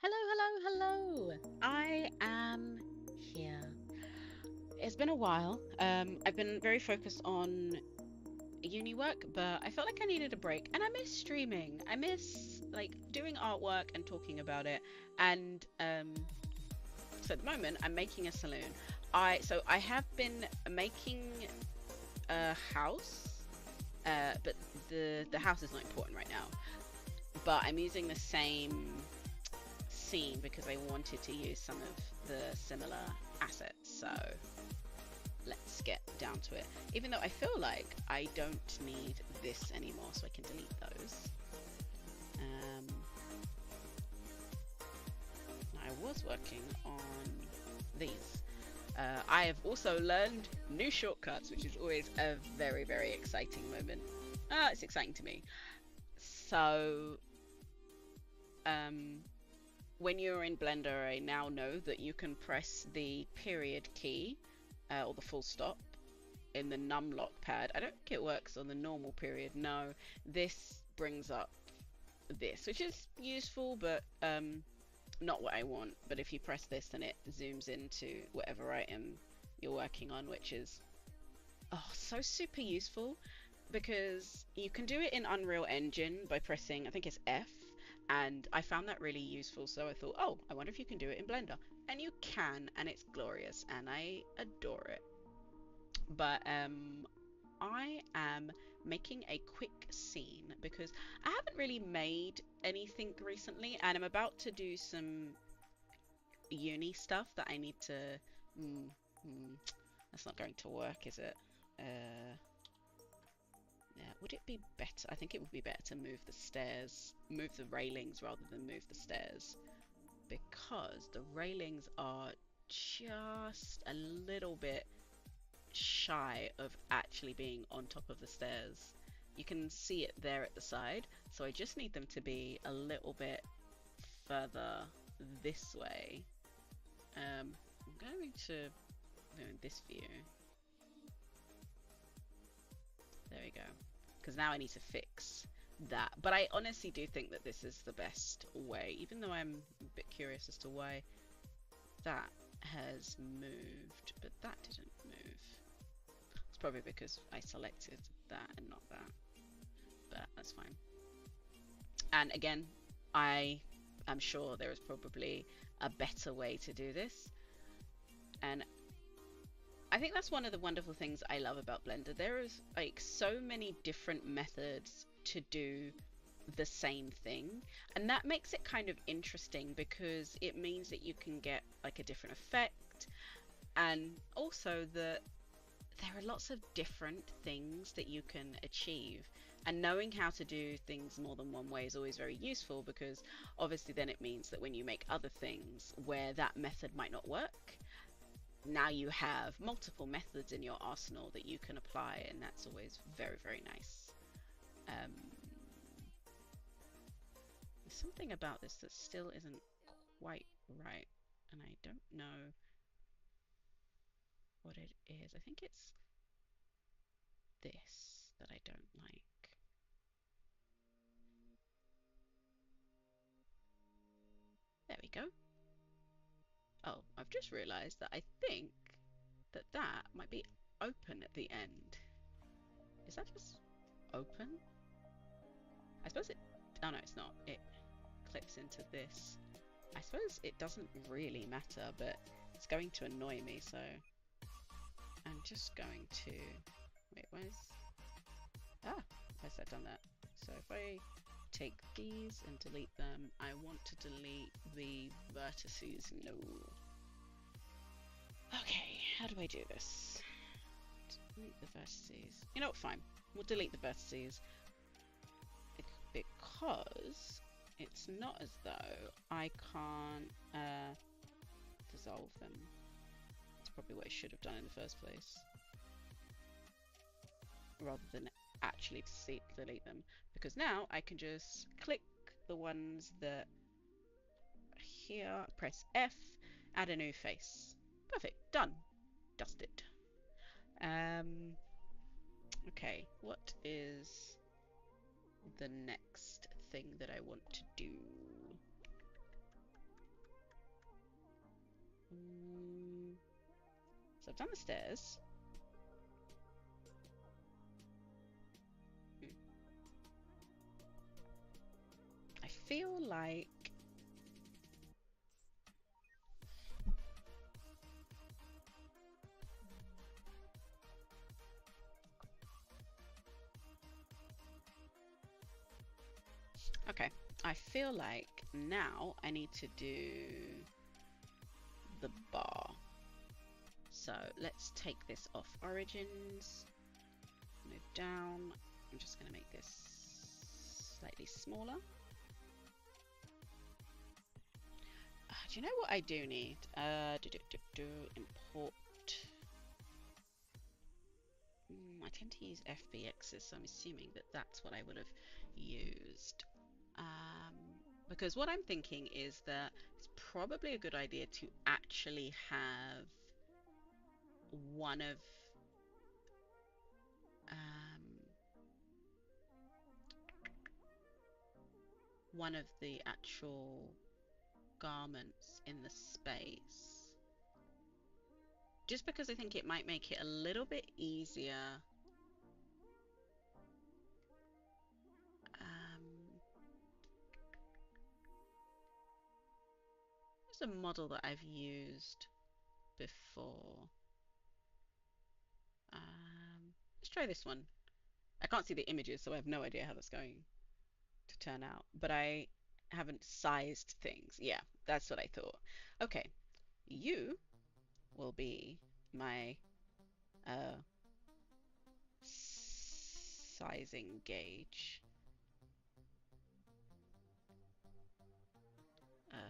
Hello, hello, hello. I am here. It's been a while. I've been very focused on uni work, but I felt like I needed a break. And I miss streaming. I miss like doing artwork and talking about it. And so at the moment, I'm making a saloon. I have been making a house, but the house is not important right now. But I'm using the same scene because I wanted to use some of the similar assets. So let's get down to it. Even though I feel like I don't need this anymore, so I can delete those. Um, I was working on these. I have also learned new shortcuts, which is always a very, very exciting moment. It's exciting to me. So, um, when you're in Blender, I now know that you can press the period key or the full stop in the numlock pad. I don't think it works on the normal period. No, this brings up this, which is useful, but not what I want. But if you press this, then it zooms into whatever item you're working on, which is so super useful because you can do it in Unreal Engine by pressing, I think it's F, and I found that really useful. So I thought, oh, I wonder if you can do it in Blender. And you can, and it's glorious, and I adore it. But I am making a quick scene because I haven't really made anything recently, and I'm about to do some uni stuff that I need to. Mm, mm, that's not going to work, is it? Uh, yeah. Would it be better? I think it would be better to move the stairs, move the railings rather than move the stairs, because the railings are just a little bit shy of actually being on top of the stairs. You can see it there at the side, so I just need them to be a little bit further this way. I'm going to go in this view. There we go. Because now I need to fix that. But I honestly do think that this is the best way, even though I'm a bit curious as to why that has moved, but that didn't move. It's probably because I selected that and not that, but that's fine. And again, I am sure there is probably a better way to do this. And I think that's one of the wonderful things I love about Blender. There is like so many different methods to do the same thing, and that makes it kind of interesting because it means that you can get like a different effect, and also that there are lots of different things that you can achieve, and knowing how to do things more than one way is always very useful because obviously then it means that when you make other things where that method might not work, now you have multiple methods in your arsenal that you can apply, and that's always very, very nice. um, there's something about this that still isn't quite right, and I don't know what it is. I think it's this that I don't like. There we go. Oh, I've just realised that I think that that might be open at the end. Is that just open? I suppose it... Oh no, it's not. It clips into this. I suppose it doesn't really matter, but it's going to annoy me, so I'm just going to... Wait, where's... Ah, where's that done that? So if I take these and delete them, I want to delete the vertices. No. Okay, how do I do this? Delete the vertices. You know what, fine. We'll delete the vertices because it's not as though I can't dissolve them. That's probably what I should have done in the first place, rather than actually delete them, because now I can just click the ones that are here, press F, add a new face. Perfect, done, dusted. Okay, what is the next thing that I want to do. So I've done the stairs. I feel like okay, I feel like now I need to do the bar. So let's take this off origins, move down. I'm just going to make this slightly smaller. Do you know what I do need? Import. I tend to use FBXs, so I'm assuming that that's what I would have used. Because what I'm thinking is that it's probably a good idea to actually have one of the actual garments in the space, just because I think it might make it a little bit easier. There's a model that I've used before. Let's try this one. I can't see the images, so I have no idea how that's going to turn out, but I haven't sized things. Yeah, that's what I thought. Okay, you will be my sizing gauge.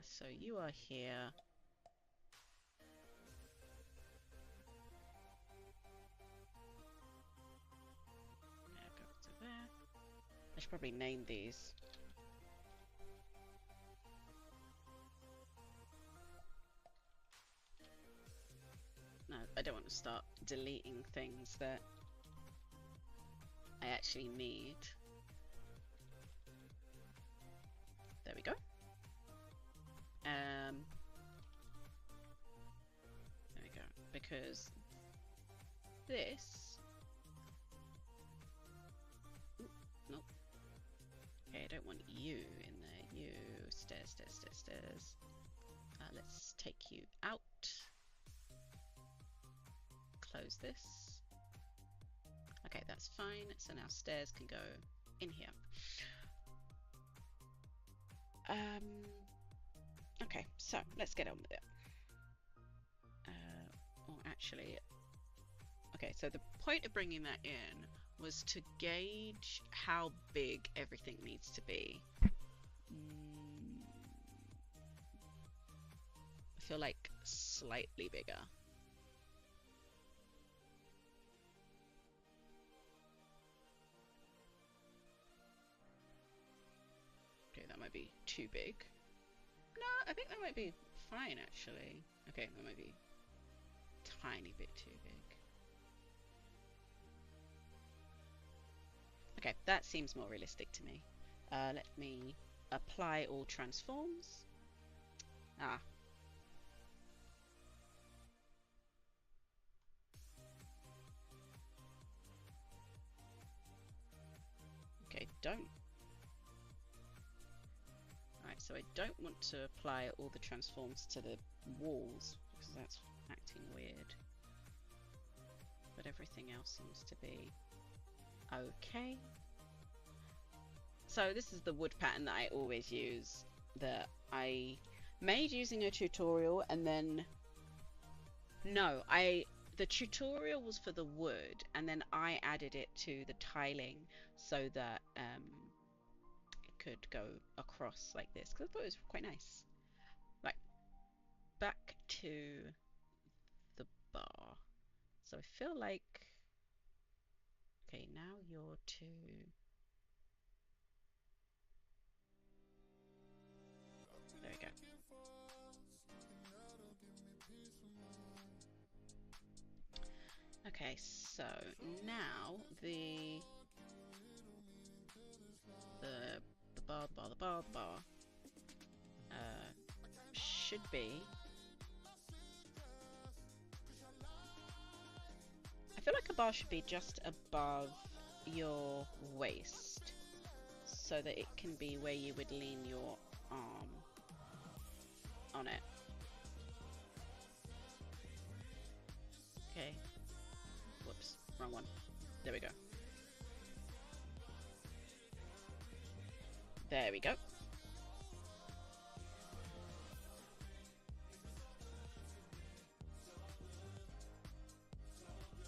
So you are here. Now go to there. I should probably name these. No, I don't want to start deleting things that I actually need. There we go. There we go. Because this... Ooh, nope. Okay, I don't want you in there. You. Stairs, stairs, stairs, stairs. Let's take you out. Close this. Okay, that's fine. So now stairs can go in here. Okay, so let's get on with it. Or actually, okay, so the point of bringing that in was to gauge how big everything needs to be. I feel like slightly bigger. Okay, that might be too big. No, I think that might be fine actually. Okay, that might be a tiny bit too big. Okay, that seems more realistic to me. Let me apply all transforms. Okay, don't. Alright, so I don't want to apply all the transforms to the walls because that's acting weird. But everything else seems to be okay. So this is the wood pattern that I always use, that I made using a tutorial, and then the tutorial was for the wood, and then I added it to the tiling so that it could go across like this, because I thought it was quite nice. Right, back to the bar. So I feel like, okay, now you're to... There we go. Okay, so now the bar, the bar, the bar, the bar. Should be. I feel like a bar should be just above your waist, so that it can be where you would lean your arm on it. Okay. Whoops, wrong one. There we go. There we go.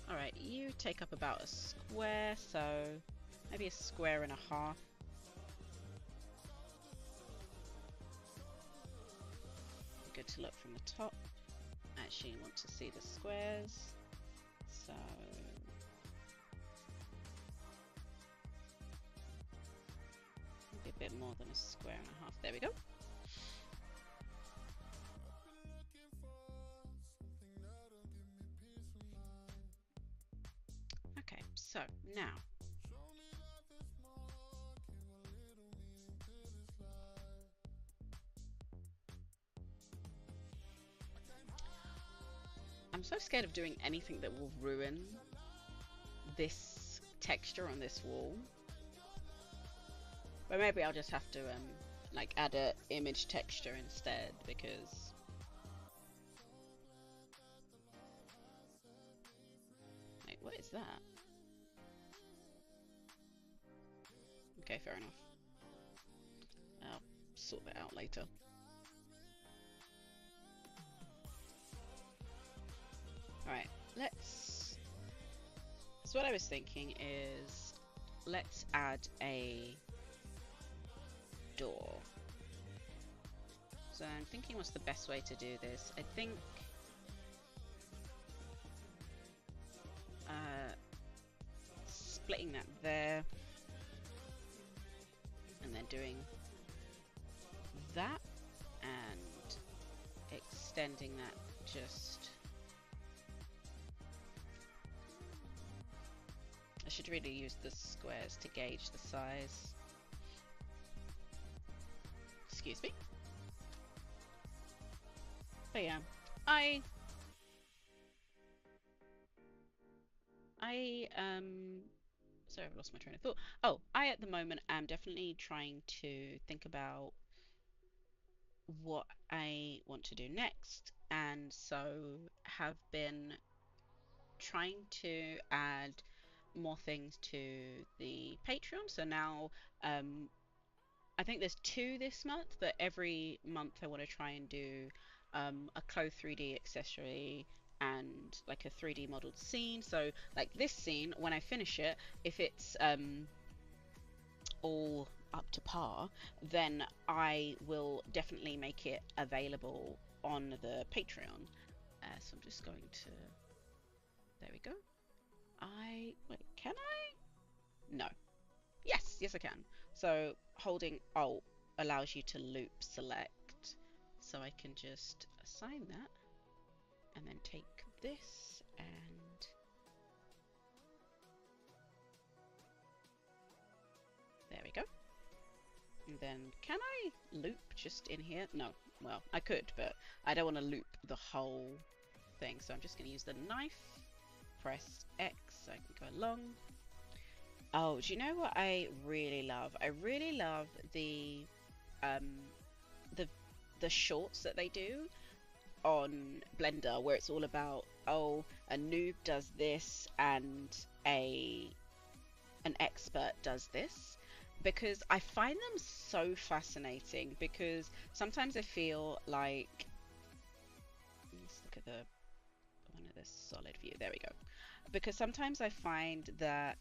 Alright, you take up about a square, so maybe a square and a half. Good to look from the top. Actually, you want to see the squares, so maybe a bit more than a square and a half. There we go. Okay, so now I'm so scared of doing anything that will ruin this texture on this wall. But maybe I'll just have to like add a image texture instead, because wait, what is that? Okay, fair enough. I'll sort that out later. Alright, let's... So what I was thinking is, let's add a door. So I'm thinking what's the best way to do this. I think... splitting that there, and then doing that, and extending that just... I should really use the squares to gauge the size. Excuse me. But yeah, sorry, I've lost my train of thought. Oh, I at the moment am definitely trying to think about what I want to do next, and so have been trying to add more things to the Patreon. So now I think there's 2 this month, but every month I want to try and do a Clo 3D accessory and like a 3D modeled scene. So like this scene, when I finish it, if it's all up to par, then I will definitely make it available on the Patreon. So I'm just going to... There we go. Wait, can I? No. Yes, yes I can. So holding Alt allows you to loop select. So I can just assign that and then take this and there we go. And then can I loop just in here? No. Well, I could, but I don't want to loop the whole thing. So I'm just going to use the knife. Press X so I can go along. Oh, do you know what I really love? I really love the shorts that they do on Blender, where it's all about, oh, a noob does this and an expert does this, because I find them so fascinating. Because sometimes I feel like, let's look at one of this solid view. There we go. Because sometimes I find that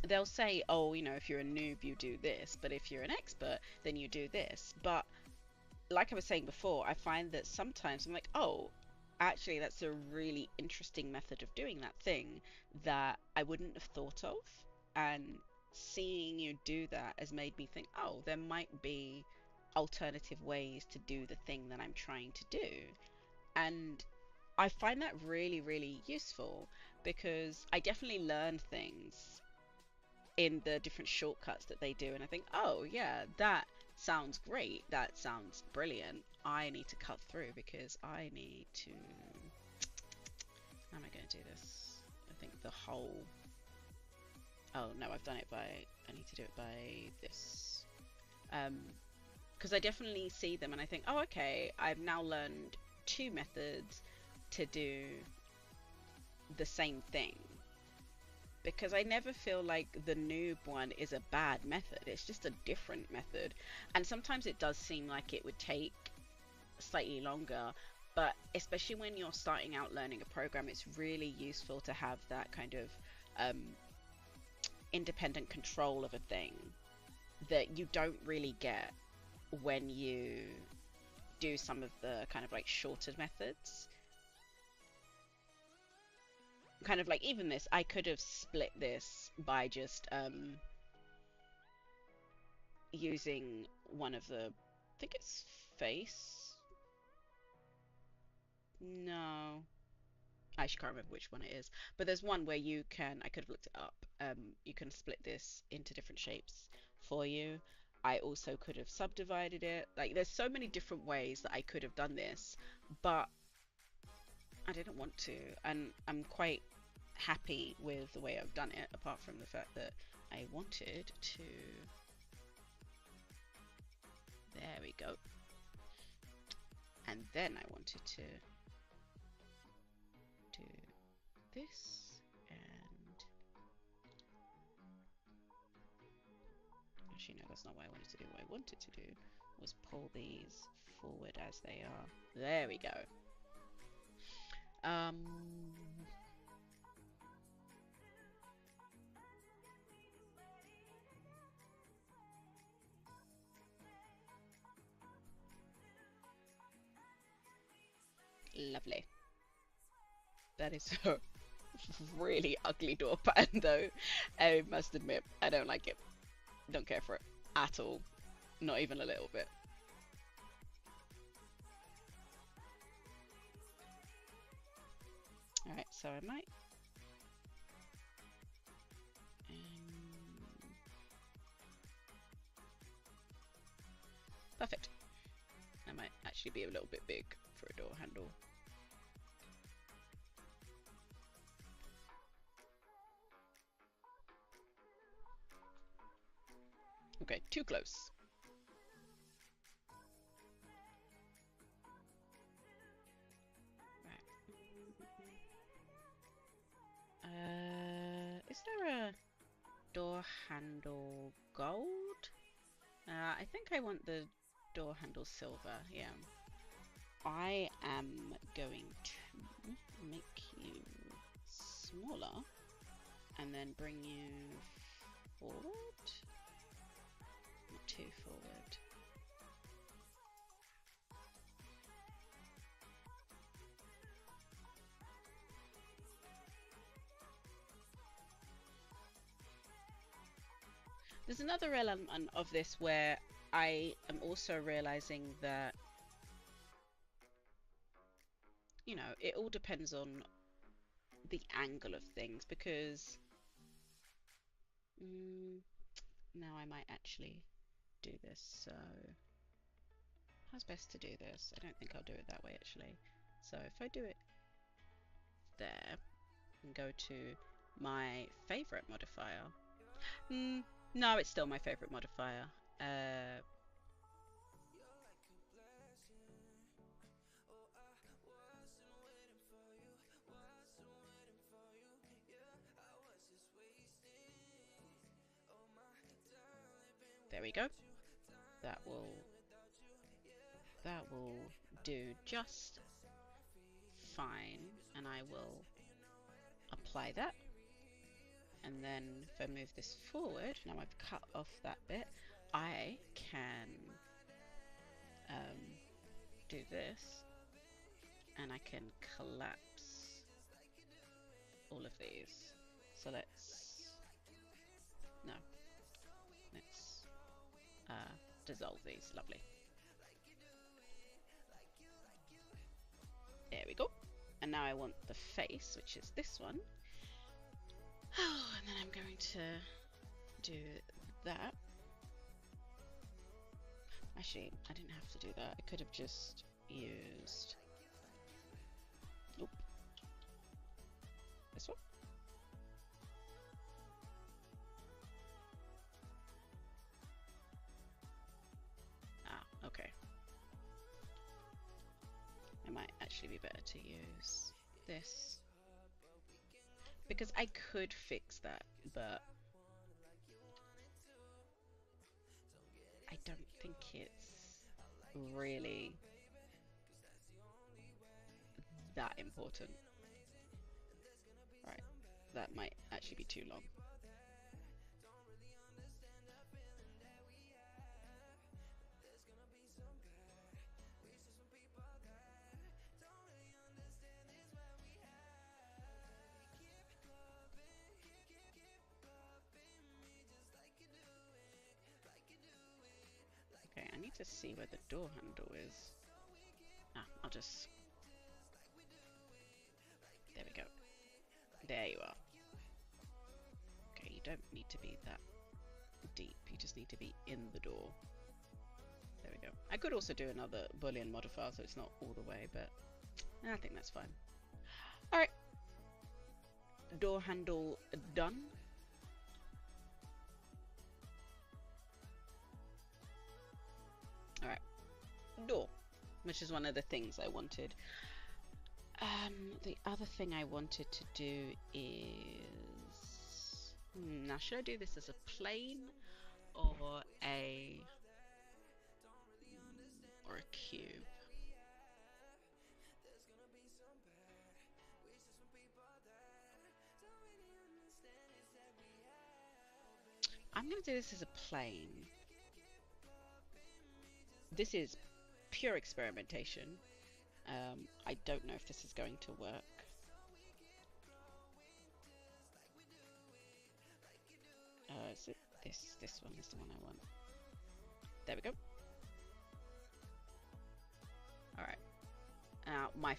they'll say, oh, you know, if you're a noob, you do this, but if you're an expert, then you do this. But like I was saying before, I find that sometimes I'm like, oh, actually, that's a really interesting method of doing that thing that I wouldn't have thought of. And seeing you do that has made me think, oh, there might be alternative ways to do the thing that I'm trying to do. And I find that really, really useful, because I definitely learn things in the different shortcuts that they do, and I think, oh yeah, that sounds great, that sounds brilliant. I need to cut through because I need to, how am I going to do this? I think the whole, oh no, I've done it by, I need to do it by this, because I definitely see them and I think, oh okay, I've now learned two methods to do the same thing, because I never feel like the noob one is a bad method, it's just a different method. And sometimes it does seem like it would take slightly longer, but especially when you're starting out learning a program, it's really useful to have that kind of independent control of a thing that you don't really get when you do some of the kind of like shorter methods. Kind of like even this, I could have split this by just using one of the, I think it's face. No, I actually can't remember which one it is, but there's one where you can, I could have looked it up, you can split this into different shapes for you. I also could have subdivided it. Like there's so many different ways that I could have done this, but I didn't want to, and I'm quite happy with the way I've done it, apart from the fact that I wanted to, there we go, and then I wanted to do this, and actually no, that's not what I wanted to do. What I wanted to do was pull these forward as they are. There we go. Lovely. That is a really ugly door pattern though. I must admit, I don't like it. Don't care for it at all. Not even a little bit. Alright, so I might perfect. I might actually be a little bit big for a door handle. Okay, too close. Right. Is there a door handle gold? I think I want the door handle silver, yeah. I am going to make you smaller and then bring you forward. Not too forward. There's another element of this where I am also realizing that, you know, it all depends on the angle of things, because now I might actually do this. So how's best to do this? I don't think I'll do it that way actually. So if I do it there and go to my favorite modifier, no, it's still my favorite modifier. There we go. That will do just fine, and I will apply that. And then if I move this forward, now I've cut off that bit, I can do this, and I can collapse all of these. So let's dissolve these. Lovely. There we go. And now I want the face, which is this one. Oh, and then I'm going to do that. Actually, I didn't have to do that. I could have just used... Nope. This one? Ah, okay. It might actually be better to use this. Because I could fix that, but I don't think it's really that important. Right, that might actually be too long. Okay, I need to see where the door handle is. Ah, I'll just... There we go. There you are. Okay, you don't need to be that deep. You just need to be in the door. There we go. I could also do another Boolean modifier so it's not all the way, but I think that's fine. Alright. Door handle done. Alright. Door, which is one of the things I wanted. The other thing I wanted to do is... now, should I do this as a plane or a cube? I'm going to do this as a plane. This is pure experimentation. I don't know if this is going to work. Is it this one is the one I want. There we go. Alright. Now I'm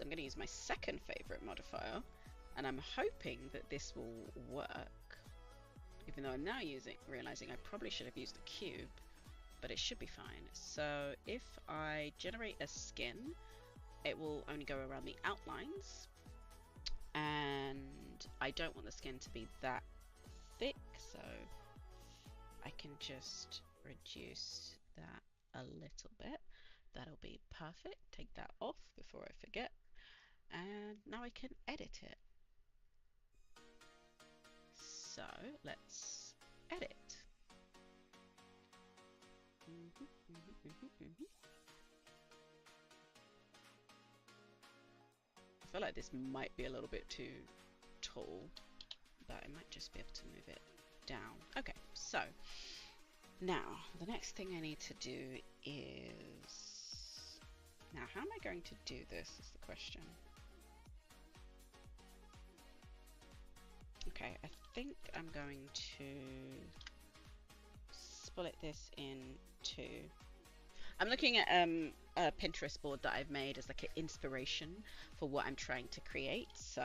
going to use my second favorite modifier, and I'm hoping that this will work. Even though I'm now realizing I probably should have used the cube, but it should be fine. So if I generate a skin, it will only go around the outlines, and I don't want the skin to be that thick, so I can just reduce that a little bit. That'll be perfect. Take that off before I forget, and now I can edit it. So let's edit. I feel like this might be a little bit too tall, but I might just be able to move it down. Okay, so now the next thing I need to do is... now how am I going to do this is the question. Okay, I think I'm going to split this in two. I'm looking at a Pinterest board that I've made as like an inspiration for what I'm trying to create, so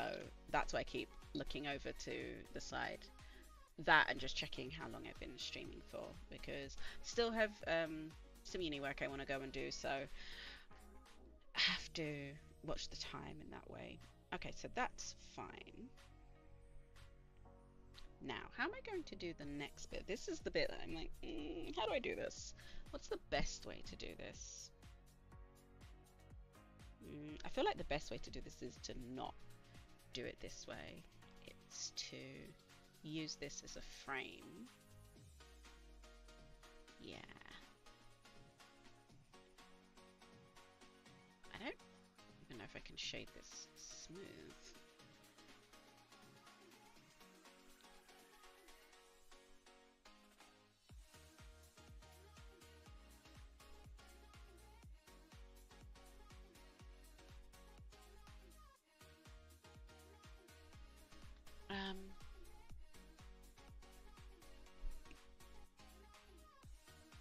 that's why I keep looking over to the side. That and just checking how long I've been streaming for, because I still have some uni work I want to go and do, so I have to watch the time in that way. Okay, so that's fine. Now, how am I going to do the next bit? This is the bit that I'm like, how do I do this? What's the best way to do this? I feel like the best way to do this is to not do it this way. It's to use this as a frame. Yeah. I don't even know if I can shade this smooth.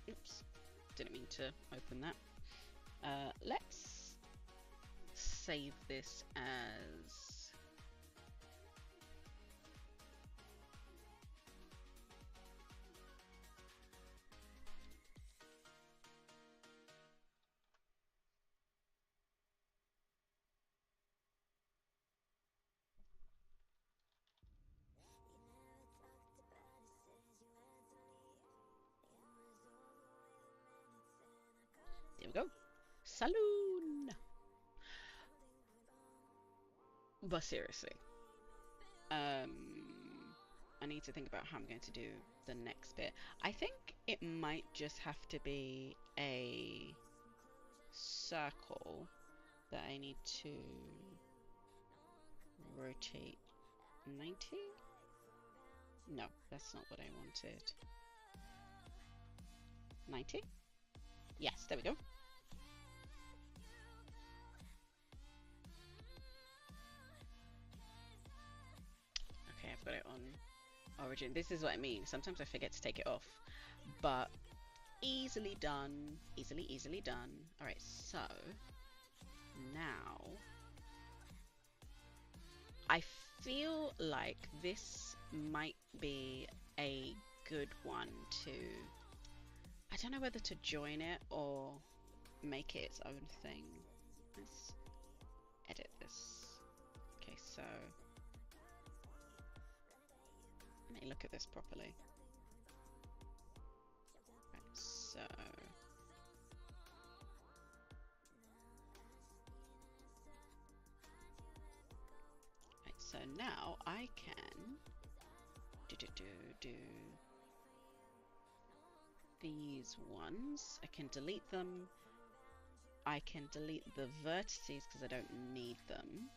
Oops, didn't mean to open that. Let's save this as There we go. Saloon! But seriously, I need to think about how I'm going to do the next bit. I think it might just have to be a circle that I need to rotate 90? No, that's not what I wanted. 90? Yes, there we go. Okay, I've got it on origin. This is what I mean. Sometimes I forget to take it off, but easily done. Easily done. Alright, so now I feel like this might be a good one to, I don't know whether to join it or make it its own thing. Let's edit this. Okay, so let me look at this properly. Right, so so now I can do these ones. I can delete them. I can delete the vertices because I don't need them.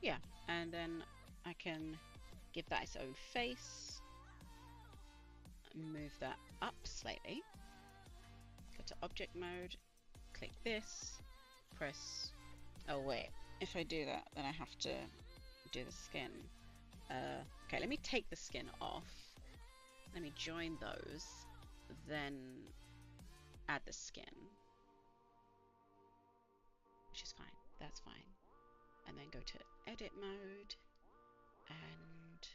Yeah, and then I can give that its own face. Move that up slightly. Go to object mode, click this, press, oh wait, if I do that then I have to do the skin. Okay, let me take the skin off, let me join those, then add the skin, which is fine, that's fine, and then go to edit mode, and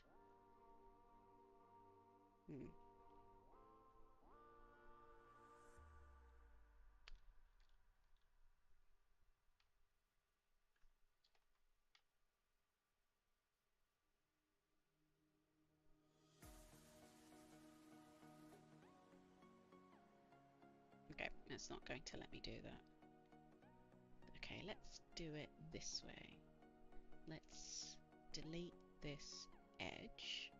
okay, it's not going to let me do that. Okay, let's do it this way. Let's delete this edge,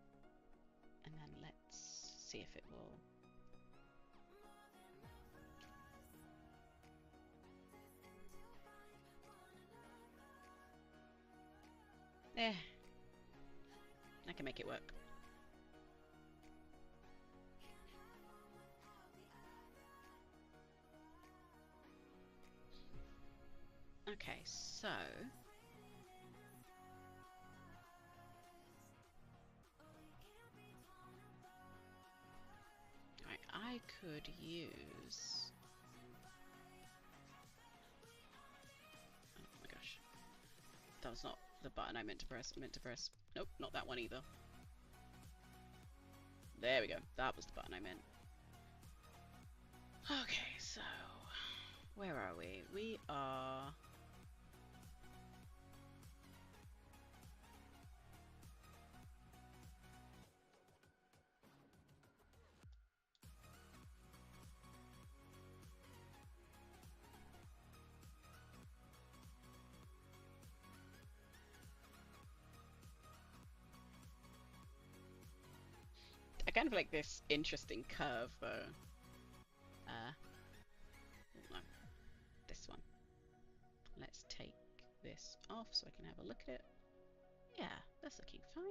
and then let's see if it will. Eh, I can make it work. Okay, so right, I could use, oh my gosh, that was not the button I meant to press. Nope, not that one either. There we go, that was the button I meant. Okay, so where are we? We are I kind of like this interesting curve though. No, this one. Let's take this off so I can have a look at it. Yeah, that's looking fine.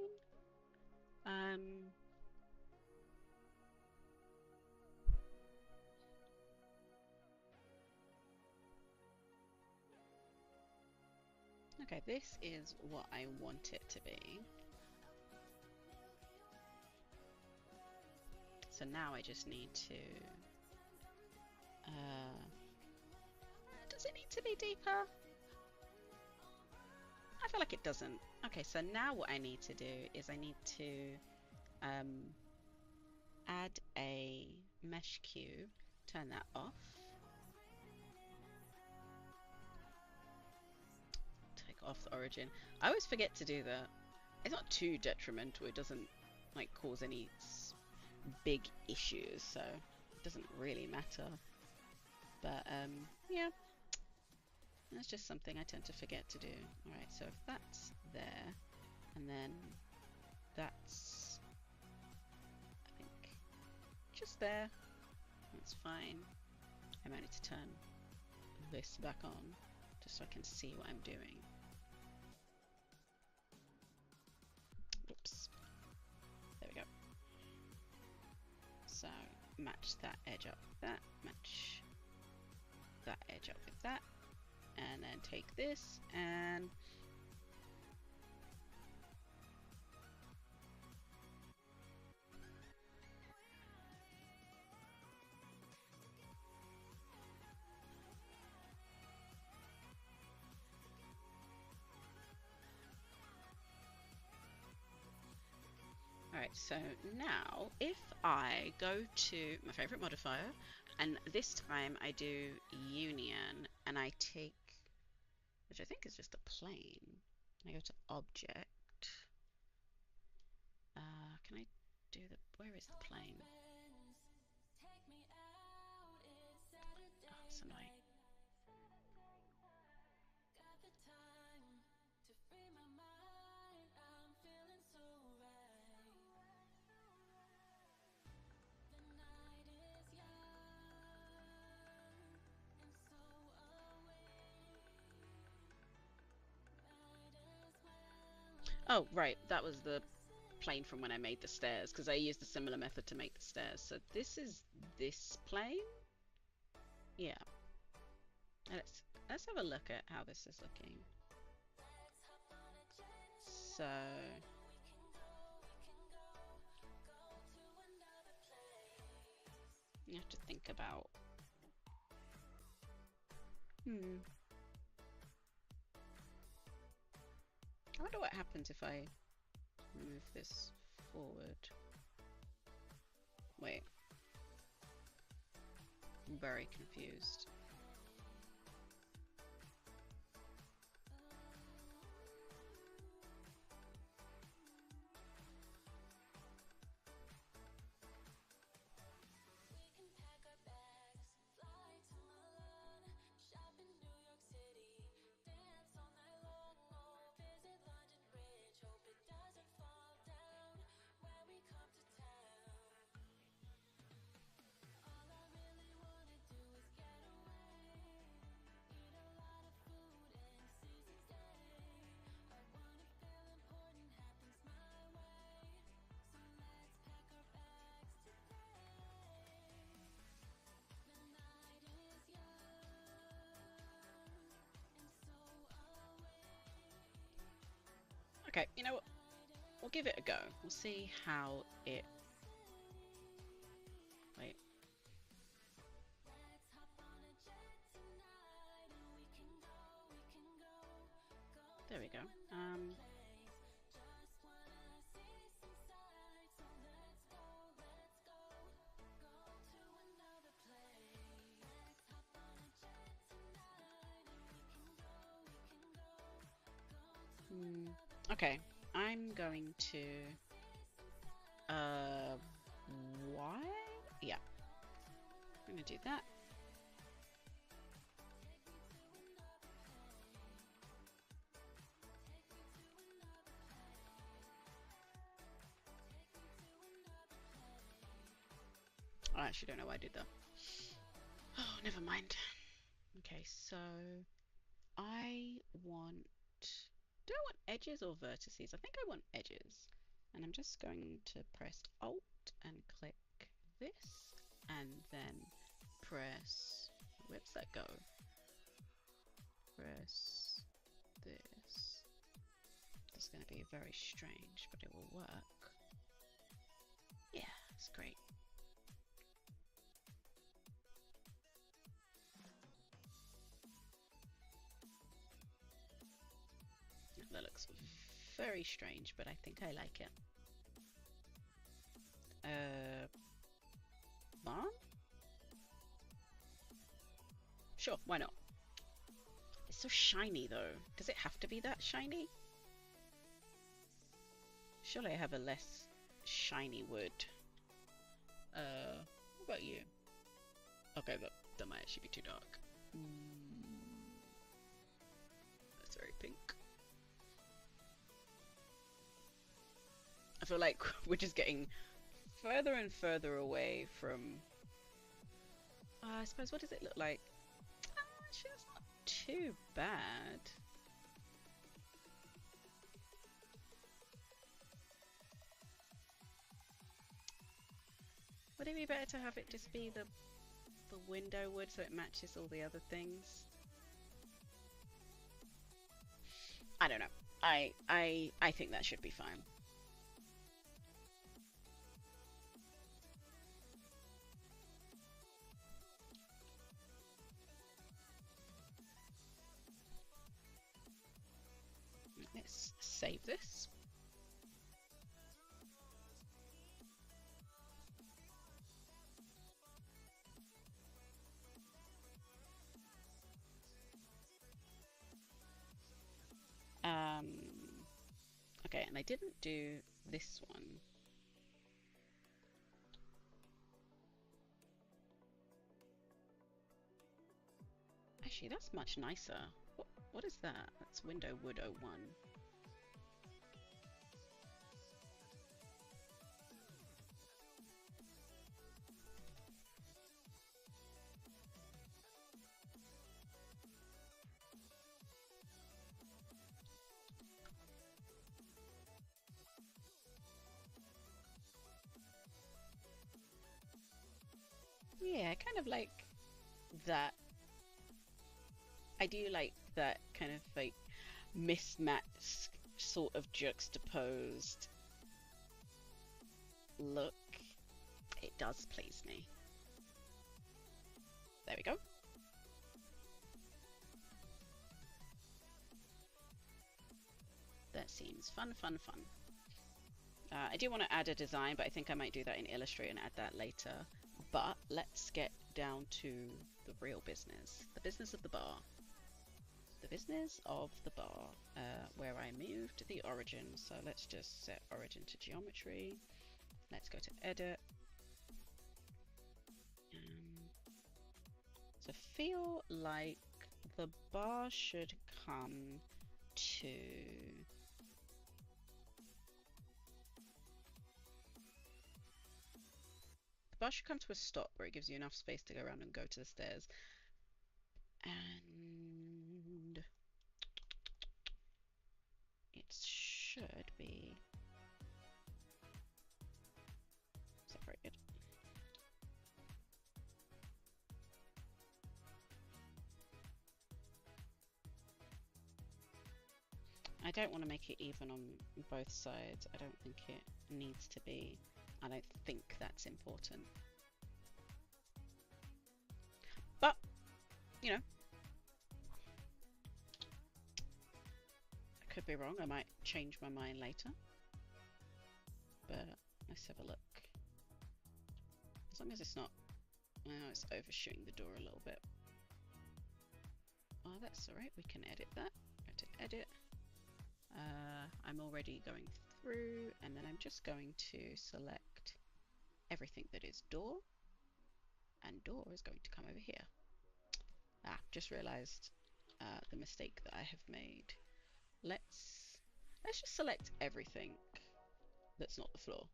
Okay, this is what I want it to be. So now I just need to, does it need to be deeper? I feel like it doesn't. Okay, so now what I need to do is I need to add a mesh cube, turn that off. Take off the origin. I always forget to do that. It's not too detrimental. It doesn't like cause any big issues, so it doesn't really matter. But yeah, that's just something I tend to forget to do. Alright, so if that's there, and then that's, I think, just there, that's fine. I might need to turn this back on, just so I can see what I'm doing. Oops. There we go. So, match that edge up with that, match that edge up with that, and then take this and alright, so now if I go to my favorite modifier, and this time I do union, and I take, which I think is just a plane, and I go to object, can I do the, where is the plane? Oh, it's annoying. Oh, right, that was the plane from when I made the stairs, because I used a similar method to make the stairs. So this is this plane? Yeah. Let's have a look at how this is looking. So you have to think about I wonder what happens if I move this forward. Wait. I'm very confused. Okay, you know what? We'll give it a go. We'll see how it... Wait. There we go. Okay, I'm going to... why? Yeah. I'm gonna do that. I actually don't know why I did that. Oh, never mind. Okay, so I want... Do I want edges or vertices? I think I want edges. And I'm just going to press Alt and click this, and then press... Where does that go? Press this. This is going to be very strange, but it will work. Yeah, it's great. That looks very strange, but I think I like it. Barn? Sure, why not? It's so shiny though. Does it have to be that shiny? Surely I have a less shiny wood. What about you? Okay, that might actually be too dark. That's very pink. I feel like we're just getting further and further away from... I suppose, what does it look like? Actually, it's not too bad. Would it be better to have it just be the window wood so it matches all the other things? I don't know. I think that should be fine. Let's save this. Okay, and I didn't do this one. Actually, that's much nicer. What is that? That's Window Wood 01. Yeah, kind of like that. I do like that kind of like mismatched, sort of juxtaposed look. It does please me. There we go. That seems fun, fun, fun. I do want to add a design, but I think I might do that in Illustrator and add that later. But let's get down to the real business. The business of the bar. The business of the bar, where I moved the origin. So let's just set origin to geometry. Let's go to edit. So feel like the bar should come to... The bar should come to a stop where it gives you enough space to go around and go to the stairs. And it should be separated. I don't want to make it even on both sides. I don't think it needs to be. I don't think that's important. But, you know, I could be wrong. I might change my mind later. But let's have a look. As long as it's not... Well, it's overshooting the door a little bit. Oh, that's alright. We can edit that. Go to edit. I'm already going through, and then I'm just going to select everything that is door, and door is going to come over here. Just realized the mistake that I have made. Let's just select everything that's not the floor,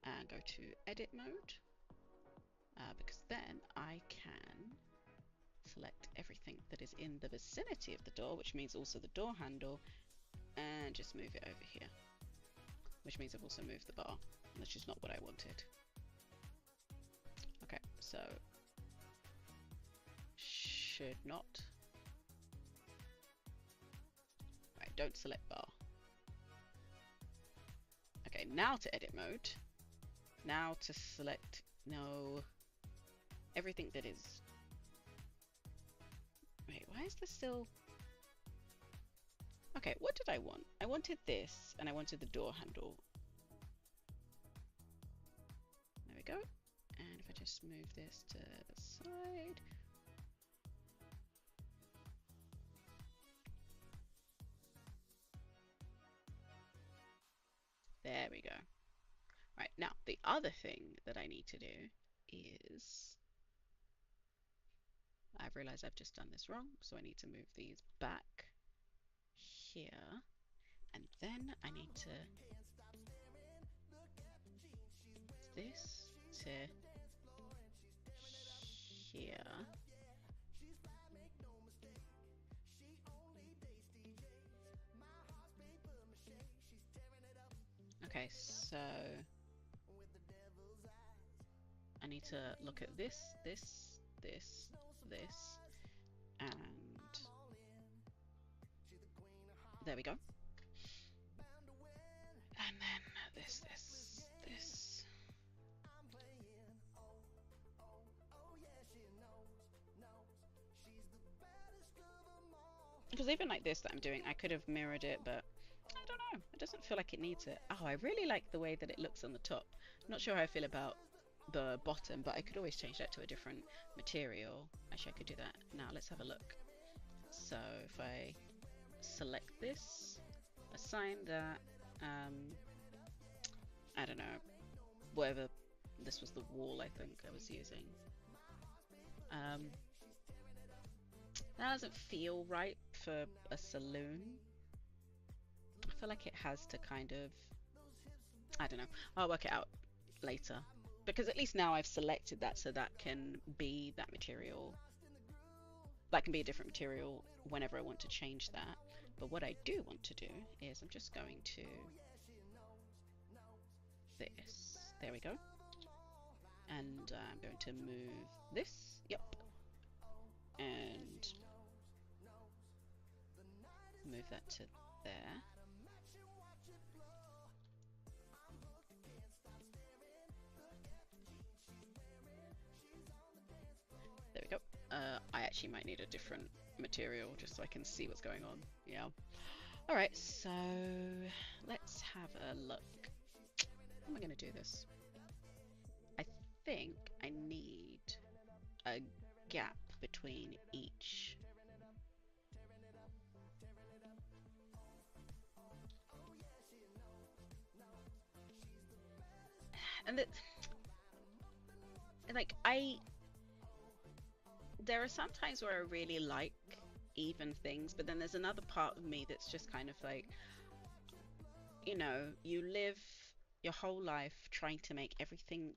and go to edit mode, because then I can select everything that is in the vicinity of the door, which means also the door handle, and just move it over here, which means I've also moved the bar, which is not what I wanted. Okay, so should not. Right, don't select bar. Okay, now to edit mode. Now to select, no, everything that is... Wait, why is this still... Okay, what did I want? I wanted this, and I wanted the door handle. There we go. And if I just move this to the side... now the other thing that I need to do is I've realized I've just done this wrong, so I need to move these back here, and then I need to this to here. Okay, so I need to look at this, and there we go. And then this. Because even like this that I'm doing, I could have mirrored it, but I don't know. It doesn't feel like it needs it. Oh, I really like the way that it looks on the top. Not sure how I feel about the bottom, but I could always change that to a different material. Actually, I could do that. Now, let's have a look. So, if I select this, assign that, I don't know, whatever, this was the wall I think I was using. That doesn't feel right for a saloon. I feel like it has to kind of, I don't know, I'll work it out later. Because at least now I've selected that, so that can be that material. That can be a different material whenever I want to change that. But what I do want to do is I'm just going to this. There we go. And I'm going to move this. Yep. And move that to there. There we go. I actually might need a different material just so I can see what's going on. Yeah. Alright, so let's have a look. How am I going to do this? I think I need a gap between each. And that, like, there are some times where I really like even things, but then there's another part of me that's just kind of like, you know, you live your whole life trying to make everything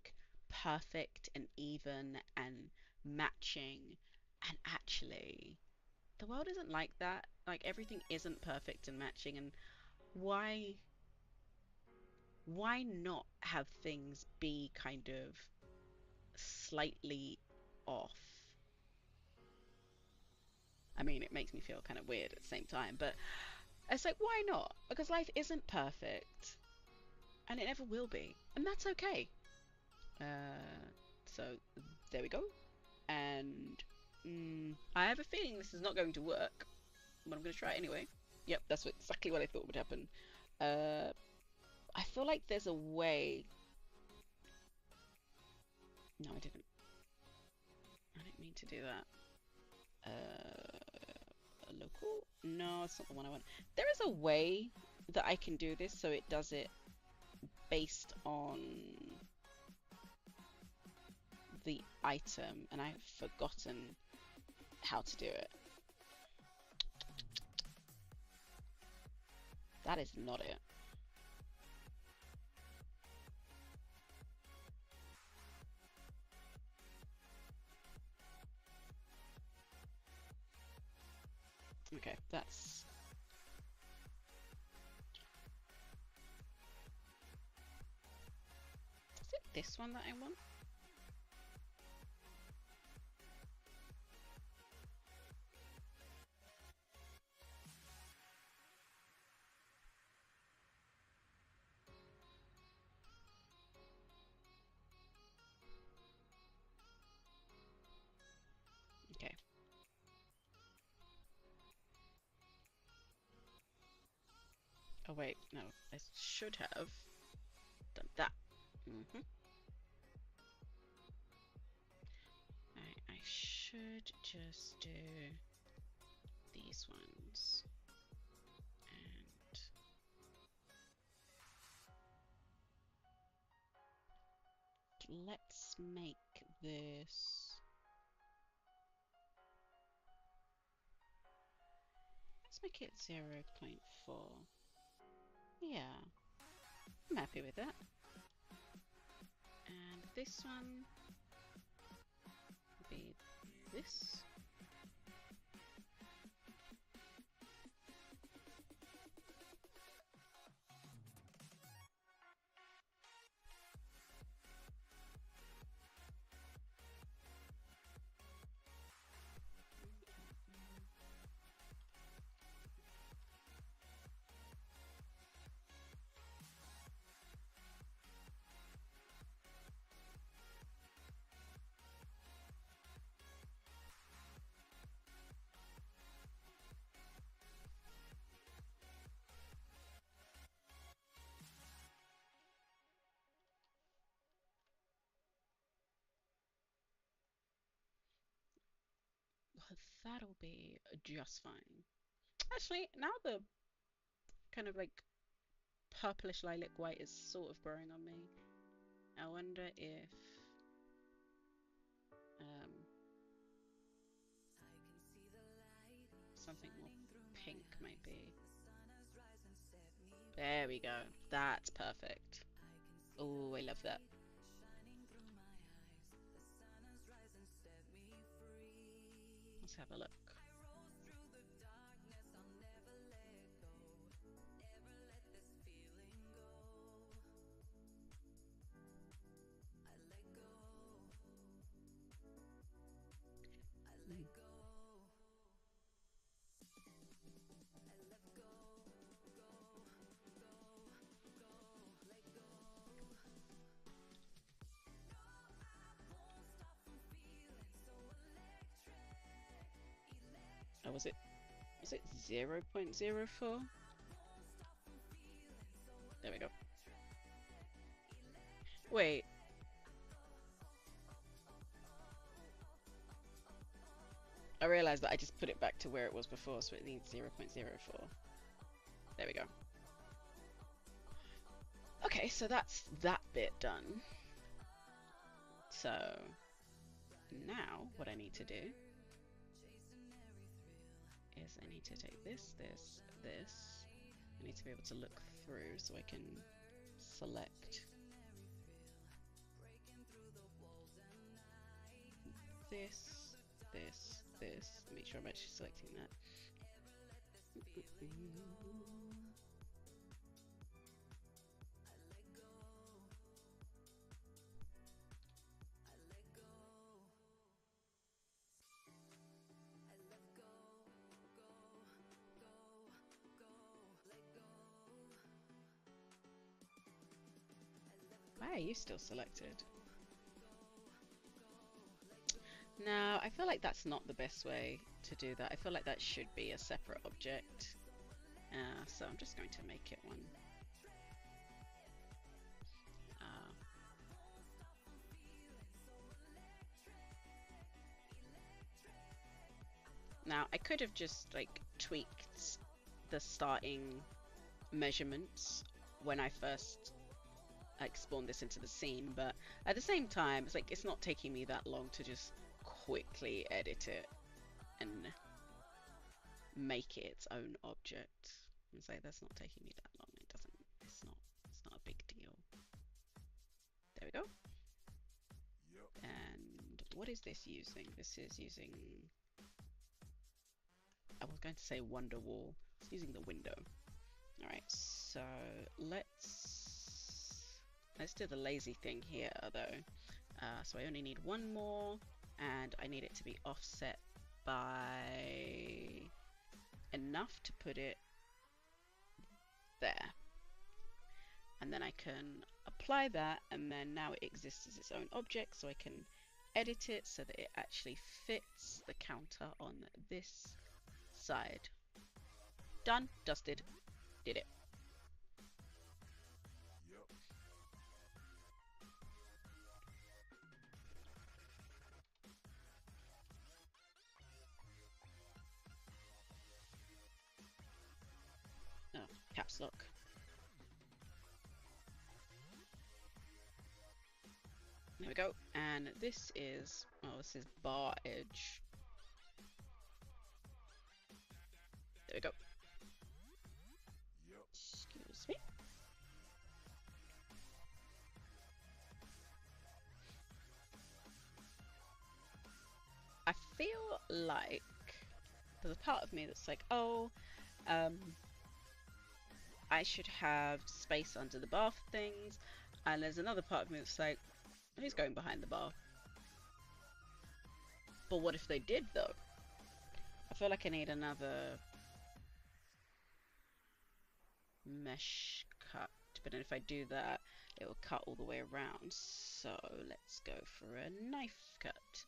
perfect and even and matching, and actually the world isn't like that. Like, everything isn't perfect and matching, and why not have things be kind of slightly off? I mean, it makes me feel kind of weird at the same time, but it's like, why not? Because life isn't perfect, and it never will be, and that's okay. So there we go. And I have a feeling this is not going to work, but I'm going to try it anyway. Yep, that's exactly what I thought would happen. I feel like there's a way. No, I didn't. I didn't mean to do that. Local? No, it's not the one I want. There is a way that I can do this so it does it based on the item, and I've forgotten how to do it. That is not it. Okay, that's... Is it this one that I want? Okay. Oh wait, no, I should have done that. I should just do these ones. And let's make this. Let's make it 0.4. Yeah, I'm happy with that. And this one will be this. That'll be just fine. Actually, now the kind of like purplish lilac white is sort of growing on me. I wonder if something more pink might be. There we go. That's perfect. Oh, I love that. Let's have a look. Oh, was it 0.04? There we go. Wait. I realized that I just put it back to where it was before, so it needs 0.04. There we go. Okay, so that's that bit done. So now what I need to do is I need to take this. I need to be able to look through so I can select this, make sure I'm actually selecting that. Why are you still selected? No, I feel like that's not the best way to do that. I feel like that should be a separate object. So I'm just going to make it one. Now, I could have just like tweaked the starting measurements when I first like spawned this into the scene, but at the same time, it's like it's not taking me that long to just quickly edit it and make it its own object. And say that's not taking me that long. It doesn't. It's not a big deal. There we go. Yep. And what is this using? This is using. I was going to say Wonderwall. It's using the window. All right. So let's do the lazy thing here though. So I only need one more, and I need it to be offset by enough to put it there. And then I can apply that, and then now it exists as its own object, so I can edit it so that it actually fits the counter on this side. Done, dusted, did it. Oh, caps lock. There we go. And this is, oh, this is bar edge. There we go. Excuse me. I feel like there's a part of me that's like, oh, I should have space under the bar for things, and there's another part of me that's like, who's going behind the bar? But what if they did, though? I feel like I need another mesh cut, but then if I do that, it will cut all the way around. So let's go for a knife cut.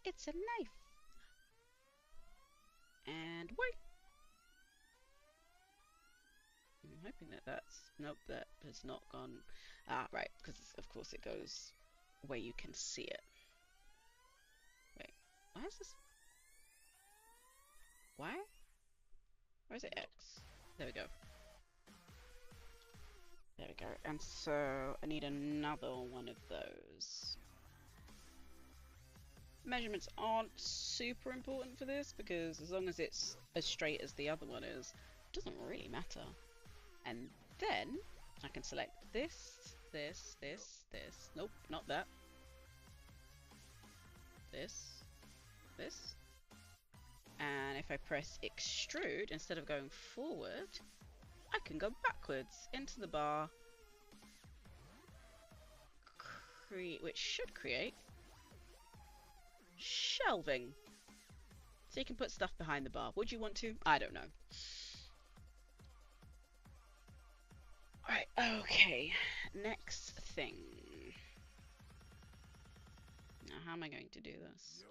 It's a knife. And wait. I'm hoping that that's... Nope, that has not gone... Ah, right, because of course it goes where you can see it. Wait, why is this... Why? Where is it X? There we go. There we go. And so I need another one of those. Measurements aren't super important for this because as long as it's as straight as the other one is, it doesn't really matter. And then I can select this, this, this, this. Nope, not that. This, this. And if I press extrude, instead of going forward, I can go backwards into the bar, which should create shelving. So you can put stuff behind the bar. Would you want to? I don't know. Alright, okay. Next thing. Now, how am I going to do this?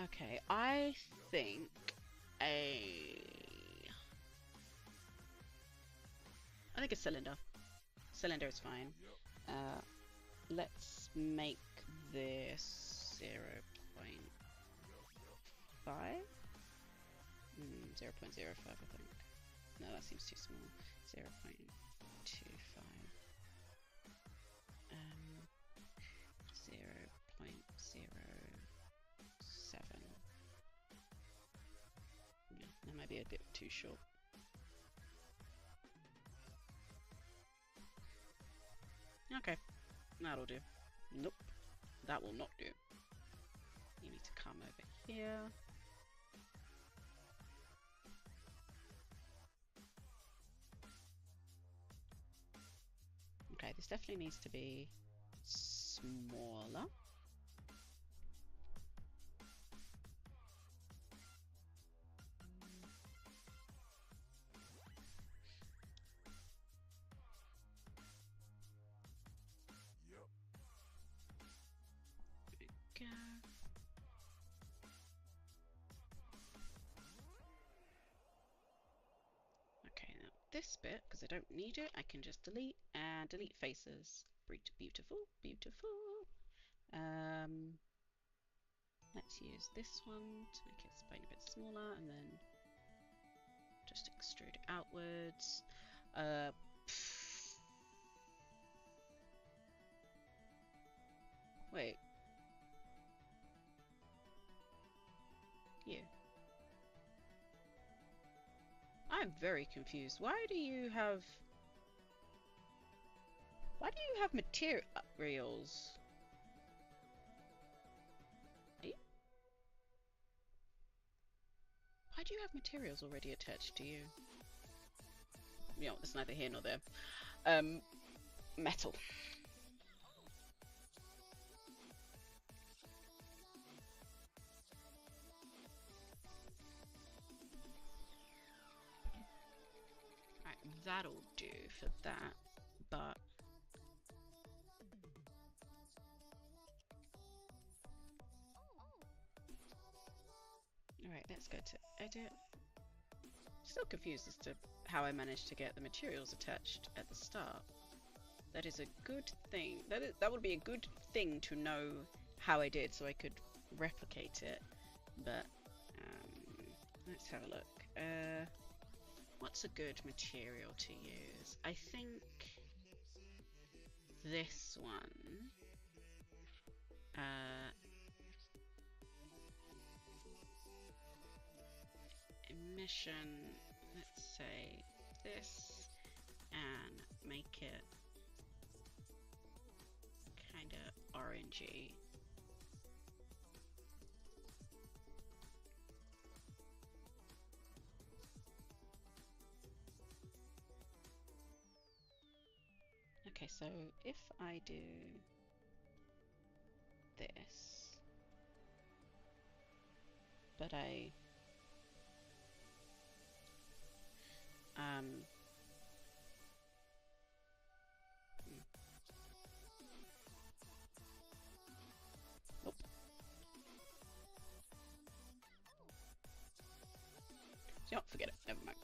Okay, I think a cylinder. Cylinder is fine. Let's make this 0.5. 0.05, I think. No, that seems too small. 0.25. 0.07. Yeah, that might be a bit too short. Okay, that'll do. Nope, that will not do. You need to come over here. Okay, this definitely needs to be smaller. Okay, now this bit, because I don't need it, I can just delete and delete faces. Beautiful, beautiful. Let's use this one to make it spine a bit smaller, and then just extrude it outwards. Wait. You. I'm very confused. Why do you have materials? Why do you have materials already attached to you? You know, it's neither here nor there. Metal. Right, that'll do for that, but alright, let's go to edit. Still confused as to how I managed to get the materials attached at the start. That is a good thing. That would be a good thing to know how I did so I could replicate it. But let's have a look. What's a good material to use? I think this one. Emission, let's say this, and make it kind of orangey. Okay, so if I do this, but I nope. So forget it, never mind.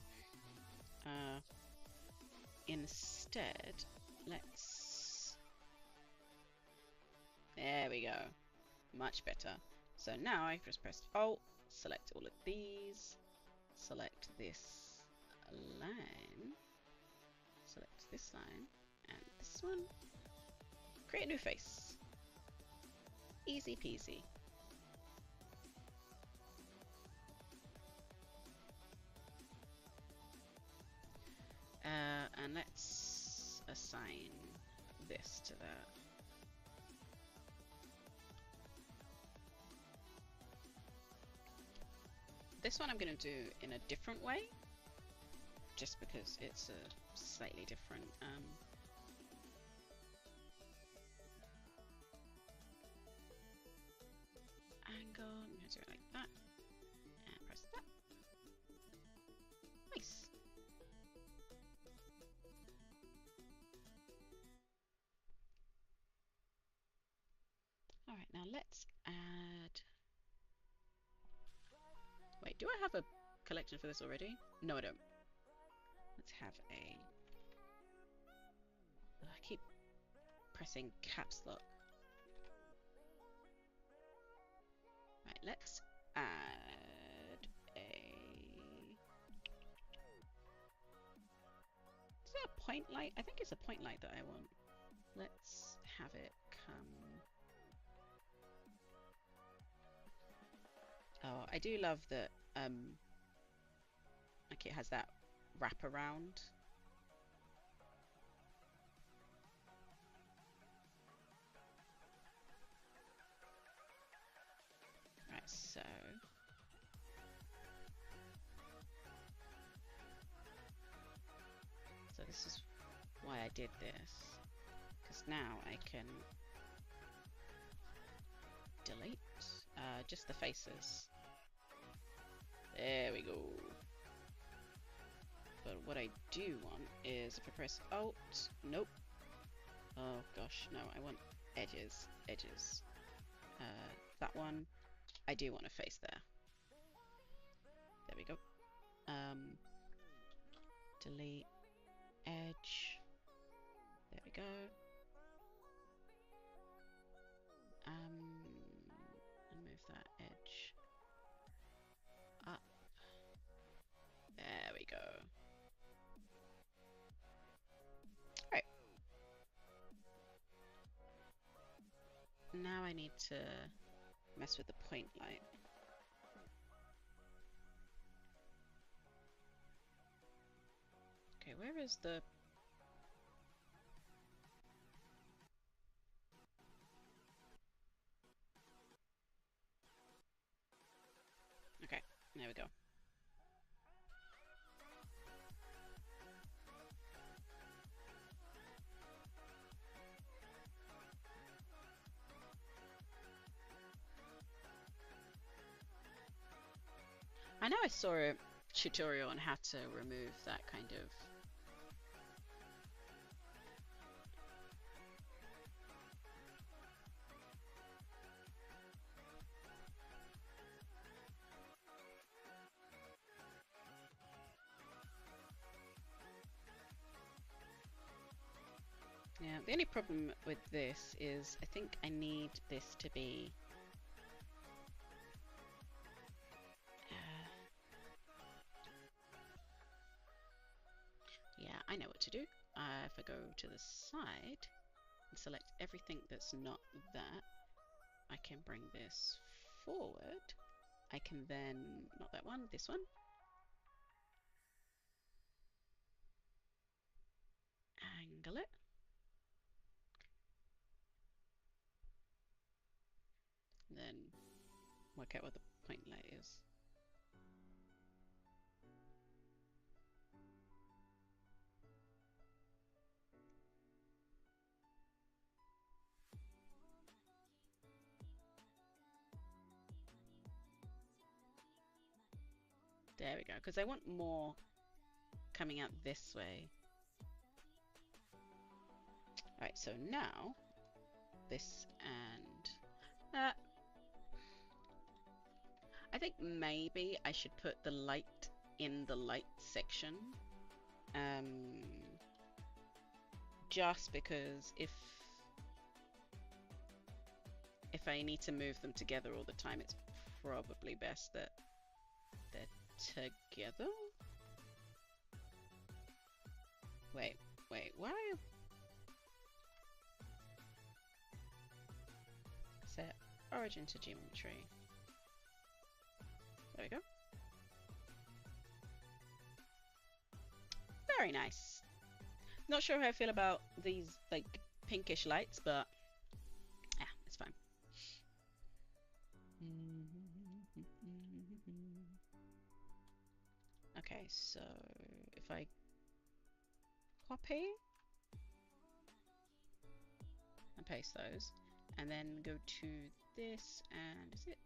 Instead, let's, there we go, much better. So now I just press Alt, select all of these, select this line, select this line, and this one, create a new face. Easy peasy. And let's assign this to that. This one I'm going to do in a different way, just because it's a slightly different angle. I'm going to do it like that, and press that. Nice. Alright, now let's add... Wait, do I have a collection for this already? No, I don't. Let's have a... I keep pressing caps lock. Right, let's add a... Is that a point light? I think it's a point light that I want. Let's have it come... Oh, I do love that, like it has that wrap around. Right, so... So this is why I did this, because now I can delete just the faces. There we go. But what I do want is if I press Alt, nope. Oh gosh, no, I want edges, edges. That one, I do want a face there. There we go. Delete edge. There we go. And move that edge up. There we go. Right. Now I need to mess with the point light. Okay, where is the... Okay, there we go. I know I saw a tutorial on how to remove that kind of... Yeah, the only problem with this is I think I need this to be if I go to the side and select everything that's not that, I can bring this forward. I can then, not that one, this one. Angle it. Then work out what the point light is. There we go, because I want more coming out this way. Alright, so now this and I think maybe I should put the light in the light section. Just because if I need to move them together all the time, it's probably best that they're together. Wait, why? Set origin to geometry. There we go. Very nice. Not sure how I feel about these like pinkish lights, but yeah, it's fine. Okay, so if I copy and paste those, and then go to this, and is it?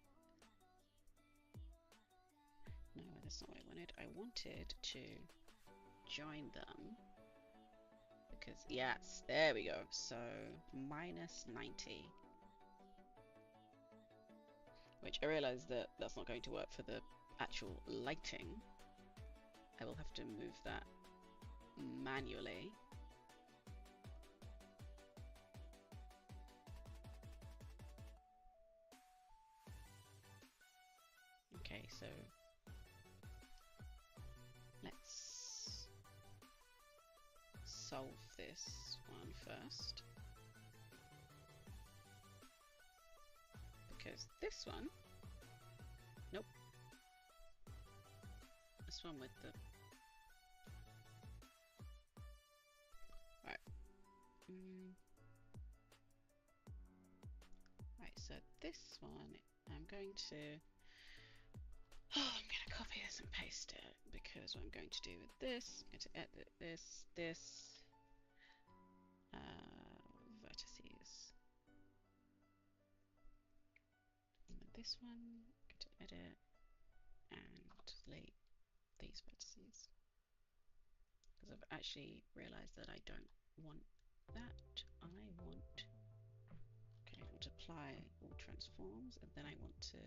No, that's not what I wanted. I wanted to join them because, yes, there we go. So minus 90, which I realize that that's not going to work for the actual lighting. I will have to move that manually. Okay, so let's solve this one first, because this one, nope, this one with the, right, right, so this one, I'm going to, I'm going to copy this and paste it, because what I'm going to do with this, I'm going to edit this, vertices. And with this one, I'm going to edit and delete these vertices. Because I've actually realized that I don't want that. I want, okay, I want to apply all transforms, and then I want to,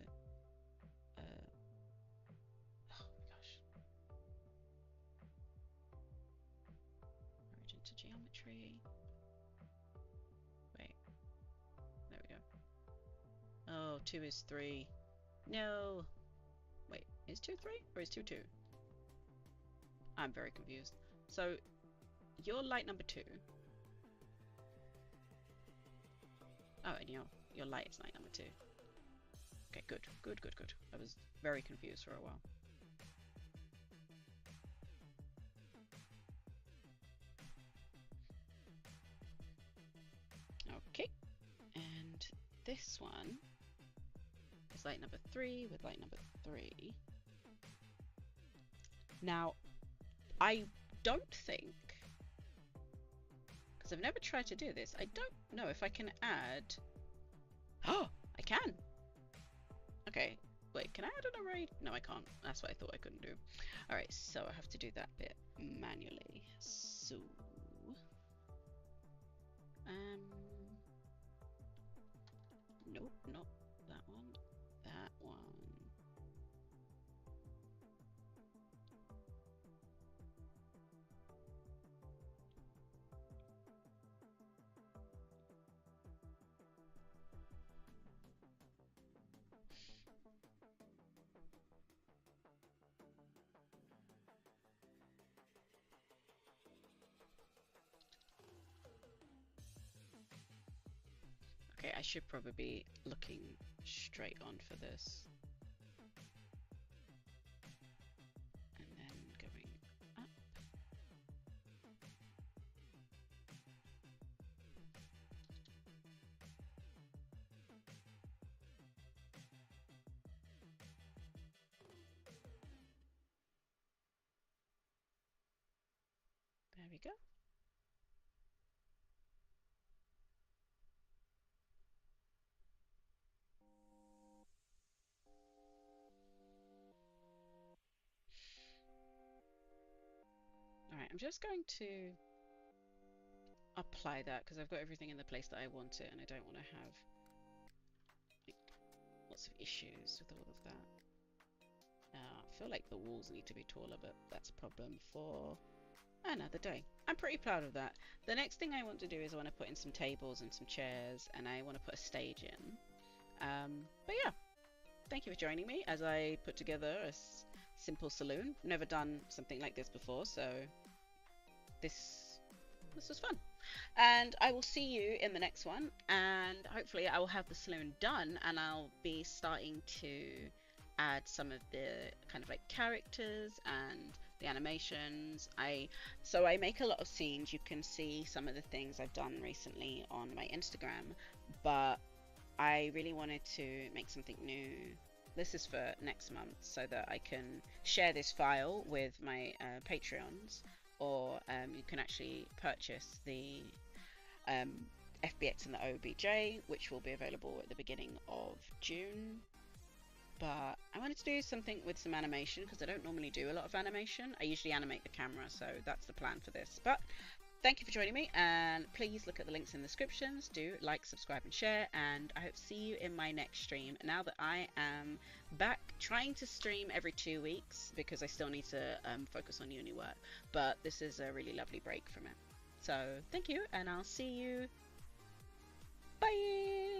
oh my gosh, origin to geometry. Wait, there we go. Oh, 2 is 3. No! Wait, is 2 3 or is 2 2? I'm very confused. So, your light number 2. Oh, and your light is light number 2. Okay, good. I was very confused for a while. Okay, and this one is light number 3 with light number 3. Now, I don't think, because I've never tried to do this, I don't know if I can add, oh, I can! Okay, wait, can I add an array? No, I can't. That's what I thought I couldn't do. Alright, so I have to do that bit manually. So, nope, not that one. That one. Okay, I should probably be looking straight on for this. And then going up. There we go. Alright, I'm just going to apply that because I've got everything in the place that I want it and I don't want to have like, lots of issues with all of that. I feel like the walls need to be taller, but that's a problem for another day. I'm pretty proud of that. The next thing I want to do is I want to put in some tables and some chairs, and I want to put a stage in. But yeah, thank you for joining me as I put together a simple saloon. Never done something like this before, so this was fun. And I will see you in the next one, and hopefully I will have the saloon done, and I'll be starting to add some of the kind of like characters and the animations. So I make a lot of scenes. You can see some of the things I've done recently on my Instagram, but I really wanted to make something new. This is for next month so that I can share this file with my Patreons, or you can actually purchase the FBX and the OBJ, which will be available at the beginning of June. But I wanted to do something with some animation because I don't normally do a lot of animation. I usually animate the camera, so that's the plan for this. But thank you for joining me, and please look at the links in the descriptions. Do like, subscribe and share, and I hope to see you in my next stream now that I am back trying to stream every 2 weeks because I still need to focus on uni work, but this is a really lovely break from it. So thank you, and I'll see you. Bye.